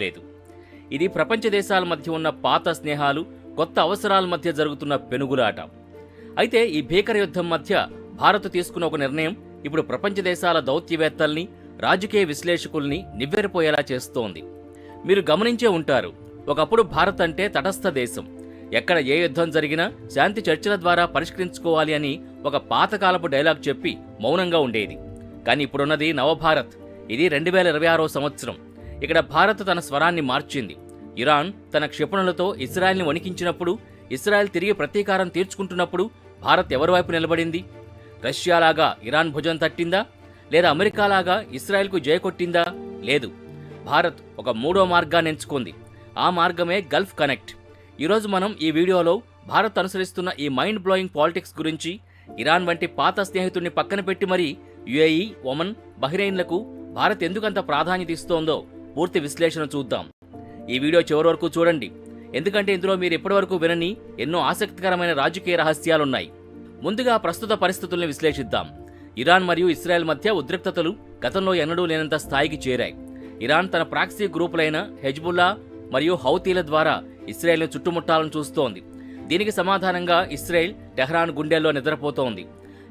లేదు. ఇది ప్రపంచ దేశాల మధ్య ఉన్న పాత స్నేహాలు, కొత్త అవసరాల మధ్య జరుగుతున్న పెనుగులాట. అయితే ఈ భీకర యుద్ధం మధ్య భారత్ తీసుకున్న ఒక నిర్ణయం ఇప్పుడు ప్రపంచ దేశాల దౌత్యవేత్తల్ని, రాజకీయ విశ్లేషకుల్ని నివ్వెరపోయేలా చేస్తోంది. మీరు గమనించే ఉంటారు, ఒకప్పుడు భారత్ అంటే తటస్థ దేశం. ఎక్కడ ఏ యుద్ధం జరిగినా శాంతి చర్చల ద్వారా పరిష్కరించుకోవాలి అని ఒక పాతకాలపు డైలాగ్ చెప్పి మౌనంగా ఉండేది. కానీ ఇప్పుడున్నది నవభారత్. ఇది 2026వ సంవత్సరం. ఇక్కడ భారత్ తన స్వరాన్ని మార్చింది. ఇరాన్ తన క్షిపణులతో ఇస్రాయల్ని వణికించినప్పుడు, ఇస్రాయల్ తిరిగి ప్రతీకారం తీర్చుకుంటున్నప్పుడు భారత్ ఎవరి వైపు నిలబడింది? రష్యాలాగా ఇరాన్ భుజం తట్టిందా? లేదా అమెరికాలాగా ఇస్రాయల్కు జయకొట్టిందా? లేదు. భారత్ ఒక మూడో మార్గాన్ని ఎంచుకుంది. ఆ మార్గమే గల్ఫ్ కనెక్ట్. ఈరోజు మనం ఈ వీడియోలో భారత్ అనుసరిస్తున్న ఈ మైండ్ బ్లోయింగ్ పాలిటిక్స్ గురించి, ఇరాన్ వంటి పాత స్నేహితుడిని పక్కన పెట్టి మరీ యుఏఈ, ఒమన్, బహ్రెయిన్లకు భారత్ ఎందుకంత ప్రాధాన్యత ఇస్తోందో పూర్తి విశ్లేషణ చూద్దాం. ఈ వీడియో చివరి వరకు చూడండి, ఎందుకంటే ఇందులో మీరు ఇప్పటివరకు వినని ఎన్నో ఆసక్తికరమైన రాజకీయ రహస్యాలున్నాయి. ముందుగా ప్రస్తుత పరిస్థితుల్ని విశ్లేషిద్దాం. ఇరాన్ మరియు ఇస్రాయెల్ మధ్య ఉద్రిక్తతలు గతంలో ఎన్నడూ లేనంత స్థాయికి చేరాయి. ఇరాన్ తన ప్రాక్సీ గ్రూపులైన హెజ్బుల్లా మరియు హౌతీల ద్వారా ఇస్రాయెల్ను చుట్టుముట్టాలని చూస్తోంది. దీనికి సమాధానంగా ఇస్రాయెల్ టెహ్రాన్ గుండెల్లో నిద్రపోతోంది.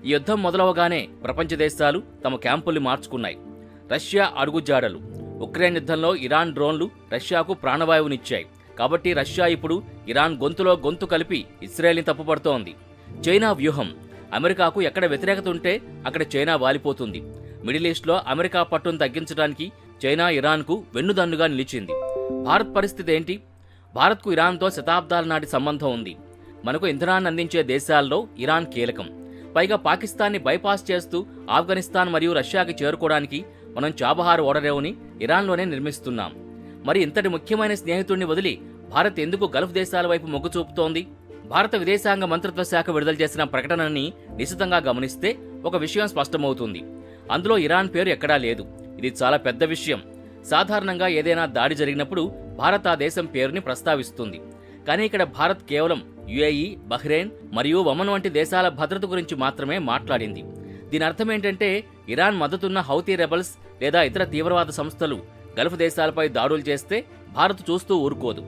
ఈ యుద్ధం మొదలవగానే ప్రపంచ దేశాలు తమ క్యాంపుల్ని మార్చుకున్నాయి. రష్యా అడుగుజాడలు. ఉక్రెయిన్ యుద్ధంలో ఇరాన్ డ్రోన్లు రష్యాకు ప్రాణవాయువునిచ్చాయి. కాబట్టి రష్యా ఇప్పుడు ఇరాన్ గొంతులో గొంతు కలిపి ఇస్రాయెల్ని తప్పుపడుతోంది. చైనా వ్యూహం. అమెరికాకు ఎక్కడ వ్యతిరేకత ఉంటే అక్కడ చైనా వాలిపోతుంది. మిడిల్ ఈస్ట్లో అమెరికా పట్టును తగ్గించడానికి చైనా ఇరాన్కు వెన్నుదన్నుగా నిలిచింది. భారత్ పరిస్థితి ఏంటి? భారత్కు ఇరాన్తో శతాబ్దాల నాటి సంబంధం ఉంది. మనకు ఇంధనాన్ని అందించే దేశాల్లో ఇరాన్ కీలకం. పైగా పాకిస్తాన్ని బైపాస్ చేస్తూ ఆఫ్ఘనిస్తాన్ మరియు రష్యాకి చేరుకోవడానికి మనం చాబహార్ ఓడరేవుని ఇరాన్లోనే నిర్మిస్తున్నాం. మరి ఇంతటి ముఖ్యమైన స్నేహితుడిని వదిలి భారత్ ఎందుకు గల్ఫ్ దేశాల వైపు మొగ్గు చూపుతోంది? భారత విదేశాంగ మంత్రిత్వ శాఖ విడుదల చేసిన ప్రకటనని నిశితంగా గమనిస్తే ఒక విషయం స్పష్టమవుతుంది. అందులో ఇరాన్ పేరు ఎక్కడా లేదు. ఇది చాలా పెద్ద విషయం. సాధారణంగా ఏదైనా దాడి జరిగినప్పుడు భారత్ ఆ దేశం పేరుని ప్రస్తావిస్తుంది. కానీ ఇక్కడ భారత్ కేవలం యుఏఈ, బహ్రెయిన్ మరియు ఒమన్ వంటి దేశాల భద్రత గురించి మాత్రమే మాట్లాడింది. దీని అర్థం ఏంటంటే, ఇరాన్ మద్దతున్న హౌతీ రెబల్స్ లేదా ఇతర తీవ్రవాద సంస్థలు గల్ఫ్ దేశాలపై దాడులు చేస్తే భారత్ చూస్తూ ఊరుకోదు.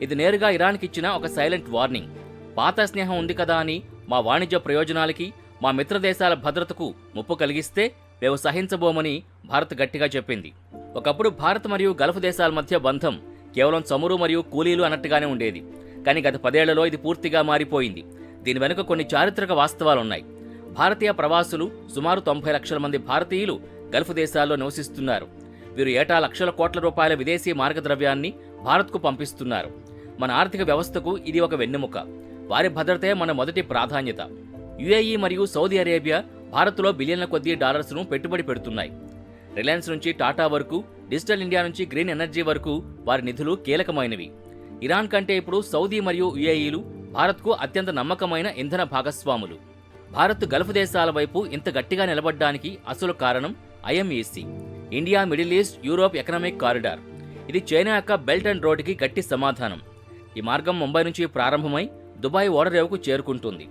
ఇది నేరుగా ఇరాన్కి ఇచ్చిన ఒక సైలెంట్ వార్నింగ్. పాత స్నేహం ఉంది కదా అని మా వాణిజ్య ప్రయోజనాలకి, మా మిత్ర దేశాల భద్రతకు ముప్పు కలిగిస్తే మేము సహించబోమని భారత్ గట్టిగా చెప్పింది. ఒకప్పుడు భారత్ మరియు గల్ఫ్ దేశాల మధ్య బంధం కేవలం చమురు మరియు కూలీలు అన్నట్టుగానే ఉండేది. కానీ గత 10 ఏళ్లలో ఇది పూర్తిగా మారిపోయింది. దీని వెనుక కొన్ని చారిత్రక వాస్తవాలున్నాయి. భారతీయ ప్రవాసులు సుమారు 90 లక్షల మంది భారతీయులు గల్ఫ్ దేశాల్లో నివసిస్తున్నారు. వీరు ఏటా లక్షల కోట్ల రూపాయల విదేశీ మార్గద్రవ్యాన్ని భారత్కు పంపిస్తున్నారు. మన ఆర్థిక వ్యవస్థకు ఇది ఒక వెన్నెముక. వారి భద్రతే మన మొదటి ప్రాధాన్యత. యుఏఈ మరియు సౌదీ అరేబియా భారత్లో బిలియన్ల కొద్దీ డాలర్స్ను పెట్టుబడి పెడుతున్నాయి. రిలయన్స్ నుంచి టాటా వరకు, డిజిటల్ ఇండియా నుంచి గ్రీన్ ఎనర్జీ వరకు వారి నిధులు కీలకమైనవి. ఇరాన్ కంటే ఇప్పుడు సౌదీ మరియు యుఏఈలు భారత్కు అత్యంత నమ్మకమైన ఇంధన భాగస్వాములు. భారత్ గల్ఫ్ దేశాల వైపు ఇంత గట్టిగా నిలబడ్డానికి అసలు కారణం IMEC, India Middle East Europe economic corridor. ఇది చైనా యొక్క బెల్ట్ అండ్ రోడ్కి గట్టి సమాధానం. ఈ మార్గం ముంబై నుంచి ప్రారంభమై దుబాయ్ ఓడరేవుకు చేరుకుంటుంది.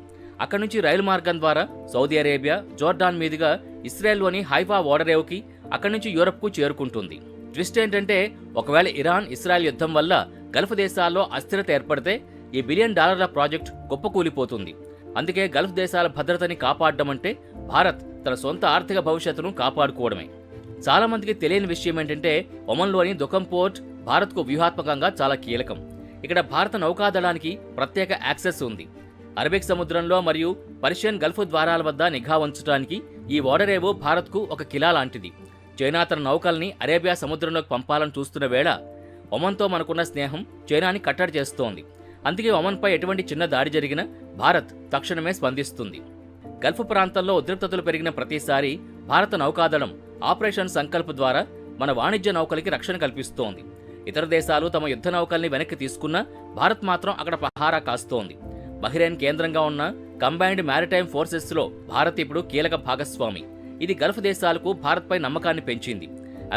అక్కడి నుంచి రైలు మార్గం ద్వారా సౌదీ అరేబియా, జోర్డాన్ మీదుగా ఇస్రాయెల్లోని హైఫా ఓడరేవుకి, అక్కడి నుంచి యూరప్కు చేరుకుంటుంది. ట్విస్ట్ ఏంటంటే, ఒకవేళ ఇరాన్ ఇస్రాయెల్ యుద్ధం వల్ల గల్ఫ్ దేశాల్లో అస్థిరత ఏర్పడితే ఈ $1 బిలియన్ ప్రాజెక్ట్ కుప్పకూలిపోతుంది. అందుకే గల్ఫ్ దేశాల భద్రతని కాపాడడం అంటే భారత్ తన సొంత ఆర్థిక భవిష్యత్తును కాపాడుకోవడమే. చాలా మందికి తెలియని విషయం ఏంటంటే, ఒమన్లోని దుఖం పోర్ట్ భారత్కు వ్యూహాత్మకంగా చాలా కీలకం. ఇక్కడ భారత నౌకాదళానికి ప్రత్యేక యాక్సెస్ ఉంది. అరబిక్ సముద్రంలో మరియు పర్షియన్ గల్ఫ్ ద్వారాల వద్ద నిఘా ఉంచడానికి ఈ ఓడరేవు భారత్కు ఒక కిలా లాంటిది. చైనా తన నౌకల్ని అరేబియా సముద్రంలోకి పంపాలని చూస్తున్న వేళ ఒమన్తో మనకున్న స్నేహం చైనాని కట్టడి చేస్తోంది. అందుకే ఒమన్పై ఎటువంటి చిన్న దాడి జరిగినా భారత్ తక్షణమే స్పందిస్తుంది. గల్ఫ్ ప్రాంతంలో ఉద్రిక్తతలు పెరిగిన ప్రతిసారి భారత నౌకాదళం ఆపరేషన్ సంకల్ప్ ద్వారా మన వాణిజ్య నౌకలకి రక్షణ కల్పిస్తోంది. ఇతర దేశాలు తమ యుద్ధ నౌకల్ని వెనక్కి తీసుకున్నా భారత్ మాత్రం అక్కడ పహారా కాస్తోంది. బహ్రెయిన్ కేంద్రంగా ఉన్న కంబైన్డ్ మ్యారిటైమ్ ఫోర్సెస్లో భారత్ ఇప్పుడు కీలక భాగస్వామి. ఇది గల్ఫ్ దేశాలకు భారత్పై నమ్మకాన్ని పెంచింది.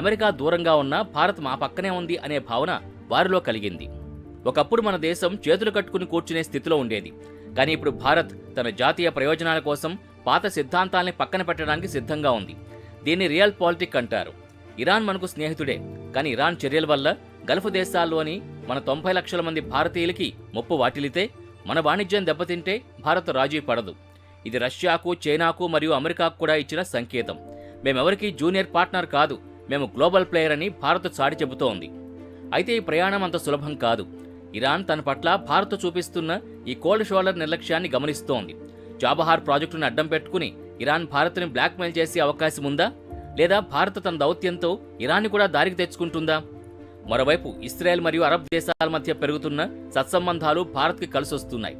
అమెరికా దూరంగా ఉన్నా భారత్ మా పక్కనే ఉంది అనే భావన వారిలో కలిగింది. ఒకప్పుడు మన దేశం చేతులు కట్టుకుని కూర్చునే స్థితిలో ఉండేది. కానీ ఇప్పుడు భారత్ తన జాతీయ ప్రయోజనాల కోసం పాత సిద్ధాంతాల్ని పక్కన పెట్టడానికి సిద్ధంగా ఉంది. దీన్ని రియల్ పాలిటిక్ అంటారు. ఇరాన్ మనకు స్నేహితుడే, కానీ ఇరాన్ చర్యల వల్ల గల్ఫ్ దేశాల్లోని మన 90 లక్షల మంది భారతీయులకి ముప్పు వాటిల్లితే మన వాణిజ్యం దెబ్బతింటే భారత్ రాజీ పడదు. ఇది రష్యాకు, చైనాకు మరియు అమెరికాకు కూడా ఇచ్చిన సంకేతం. మేమెవరికీ జూనియర్ పార్ట్నర్ కాదు, మేము గ్లోబల్ ప్లేయర్ అని భారత్ చాటి చెబుతోంది. అయితే ఈ ప్రయాణం అంత సులభం కాదు. ఇరాన్ తన పట్ల భారత్ చూపిస్తున్న ఈ కోల్డ్ షోల్డర్ నిర్లక్ష్యాన్ని గమనిస్తోంది. చాబహార్ ప్రాజెక్టును అడ్డం పెట్టుకుని ఇరాన్ భారత్ని బ్లాక్మెయిల్ చేసే అవకాశం ఉందా? లేదా భారత్ తన దౌత్యంతో ఇరాన్ని కూడా దారికి తెచ్చుకుంటుందా? మరోవైపు ఇస్రాయెల్ మరియు అరబ్ దేశాల మధ్య పెరుగుతున్న సత్సంబంధాలు భారత్కి కలిసొస్తున్నాయి.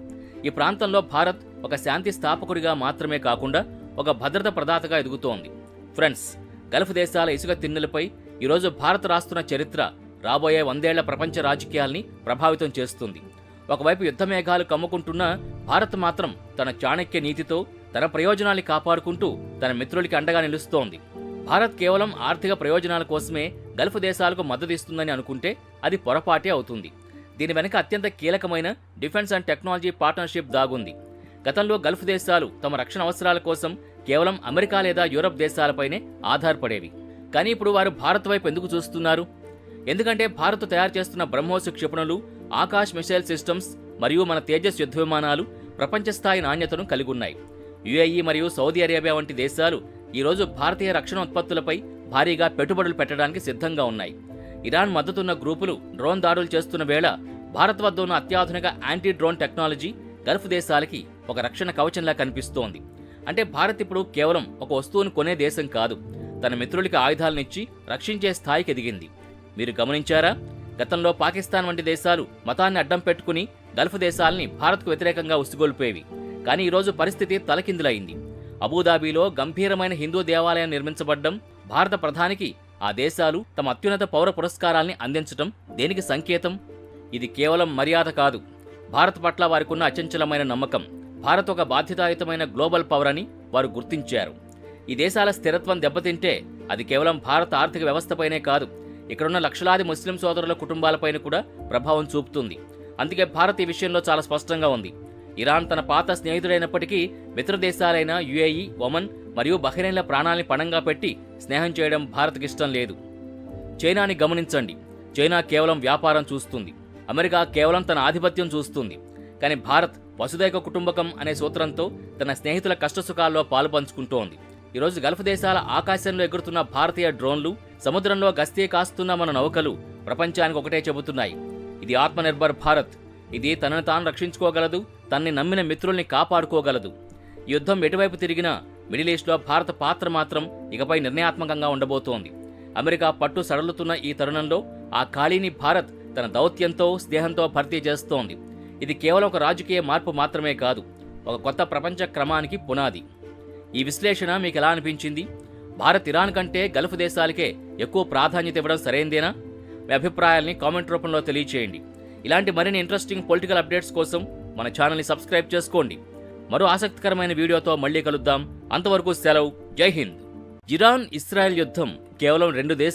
ఈ ప్రాంతంలో భారత్ ఒక శాంతి స్థాపకుడిగా మాత్రమే కాకుండా ఒక భద్రత ప్రదాతగా ఎదుగుతోంది. ఫ్రెండ్స్, గల్ఫ్ దేశాల ఇసుక తిన్నెలపై ఈరోజు భారత్ రాస్తున్న చరిత్ర రాబోయే 100 ఏళ్ల ప్రపంచ రాజకీయాల్ని ప్రభావితం చేస్తుంది. ఒకవైపు యుద్ధ మేఘాలు కమ్ముకుంటున్నా భారత్ మాత్రం తన చాణక్య నీతితో తన ప్రయోజనాల్ని కాపాడుకుంటూ తన మిత్రులకి అండగా నిలుస్తోంది. భారత్ కేవలం ఆర్థిక ప్రయోజనాల కోసమే గల్ఫ్ దేశాలకు మద్దతిస్తుందని అనుకుంటే అది పొరపాటే అవుతుంది. దీని వెనుక అత్యంత కీలకమైన డిఫెన్స్ అండ్ టెక్నాలజీ పార్ట్నర్షిప్ దాగుంది. గతంలో గల్ఫ్ దేశాలు తమ రక్షణ అవసరాల కోసం కేవలం అమెరికా లేదా యూరప్ దేశాలపైనే ఆధారపడేవి. కానీ ఇప్పుడు వారు భారత్ వైపు ఎందుకు చూస్తున్నారు? ఎందుకంటే భారత్ తయారు చేస్తున్న బ్రహ్మోస్ క్షిపణులు, ఆకాశ్ మిసైల్ సిస్టమ్స్ మరియు మన తేజస్ యుద్ధ విమానాలు ప్రపంచ స్థాయి నాణ్యతను కలిగి ఉన్నాయి. యుఏఈ మరియు సౌదీ అరేబియా వంటి దేశాలు ఈరోజు భారతీయ రక్షణ ఉత్పత్తులపై భారీగా పెట్టుబడులు పెట్టడానికి సిద్ధంగా ఉన్నాయి. ఇరాన్ మద్దతున్న గ్రూపులు డ్రోన్ దాడులు చేస్తున్న వేళ భారత్ వద్ద ఉన్న అత్యాధునిక యాంటీ డ్రోన్ టెక్నాలజీ గల్ఫ్ దేశాలకి ఒక రక్షణ కవచంలా కనిపిస్తోంది. అంటే భారత్ ఇప్పుడు కేవలం ఒక వస్తువును కొనే దేశం కాదు, తన మిత్రులకి ఆయుధాలనిచ్చి రక్షించే స్థాయికి ఎదిగింది. మీరు గమనించారా? గతంలో పాకిస్తాన్ వంటి దేశాలు మతాన్ని అడ్డం పెట్టుకుని గల్ఫ్ దేశాలని భారత్కు వ్యతిరేకంగా ఉసిగొల్పేవి. కానీ ఈరోజు పరిస్థితి తలకిందులైంది. అబుదాబిలో గంభీరమైన హిందూ దేవాలయం నిర్మించబడ్డం, భారత ప్రధానికి ఆ దేశాలు తమ అత్యున్నత పౌర పురస్కారాల్ని అందించడం దేనికి సంకేతం? ఇది కేవలం మర్యాద కాదు, భారత్ పట్ల వారికున్న అచంచలమైన నమ్మకం. భారత్ ఒక బాధ్యతాయుతమైన గ్లోబల్ పవర్ అని వారు గుర్తించారు. ఈ దేశాల స్థిరత్వం దెబ్బతింటే అది కేవలం భారత ఆర్థిక వ్యవస్థపైనే కాదు, ఇక్కడున్న లక్షలాది ముస్లిం సోదరుల కుటుంబాలపైన కూడా ప్రభావం చూపుతుంది. అందుకే భారత్ ఈ విషయంలో చాలా స్పష్టంగా ఉంది. ఇరాన్ తన పాత స్నేహితుడైనప్పటికీ మిత్ర దేశాలైన యుఏఈ, ఒమన్ మరియు బహ్రెయిన్ల ప్రాణాల్ని పణంగా పెట్టి స్నేహం చేయడం భారత్కి ఇష్టం లేదు. చైనాని గమనించండి. చైనా కేవలం వ్యాపారం చూస్తుంది, అమెరికా కేవలం తన ఆధిపత్యం చూస్తుంది. కానీ భారత్ వసుదైక కుటుంబకం అనే సూత్రంతో తన స్నేహితుల కష్టసుఖాల్లో పాలు పంచుకుంటోంది. ఈరోజు గల్ఫ్ దేశాల ఆకాశంలో ఎగురుతున్న భారతీయ డ్రోన్లు, సముద్రంలో గస్తీ కాస్తున్న మన నౌకలు ప్రపంచానికి ఒకటే చెబుతున్నాయి: ఇది ఆత్మనిర్భర్ భారత్. ఇది తనను తాను రక్షించుకోగలదు, తనని నమ్మిన మిత్రుల్ని కాపాడుకోగలదు. యుద్ధం ఎటువైపు తిరిగినా మిడిల్ ఈస్ట్లో భారత పాత్ర మాత్రం ఇకపై నిర్ణయాత్మకంగా ఉండబోతోంది. అమెరికా పట్టు సడలుతున్న ఈ తరుణంలో ఆ ఖాళీని భారత్ తన దౌత్యంతో, స్నేహంతో భర్తీ చేస్తోంది. ఇది కేవలం ఒక రాజకీయ మార్పు మాత్రమే కాదు, ఒక కొత్త ప్రపంచ క్రమానికి పునాది. ఈ విశ్లేషణ మీకు ఎలా అనిపించింది? భారత్ ఇరాన్ కంటే గల్ఫ్ దేశాలకే ఎక్కువ ప్రాధాన్యత ఇవ్వడం సరైందేనా? మీ అభిప్రాయాల్ని కామెంట్ రూపంలో తెలియచేయండి. ఇలాంటి మరిన్ని ఇంట్రెస్టింగ్ పొలిటికల్ అప్డేట్స్ కోసం మన ఛానల్ని సబ్స్క్రైబ్ చేసుకోండి. మరో ఆసక్తికరమైన వీడియోతో మళ్ళీ కలుద్దాం. అంతవరకు సెలవు. జై హింద్. ఇరాన్ ఇస్రాయెల్ యుద్ధం కేవలం 2 దేశాల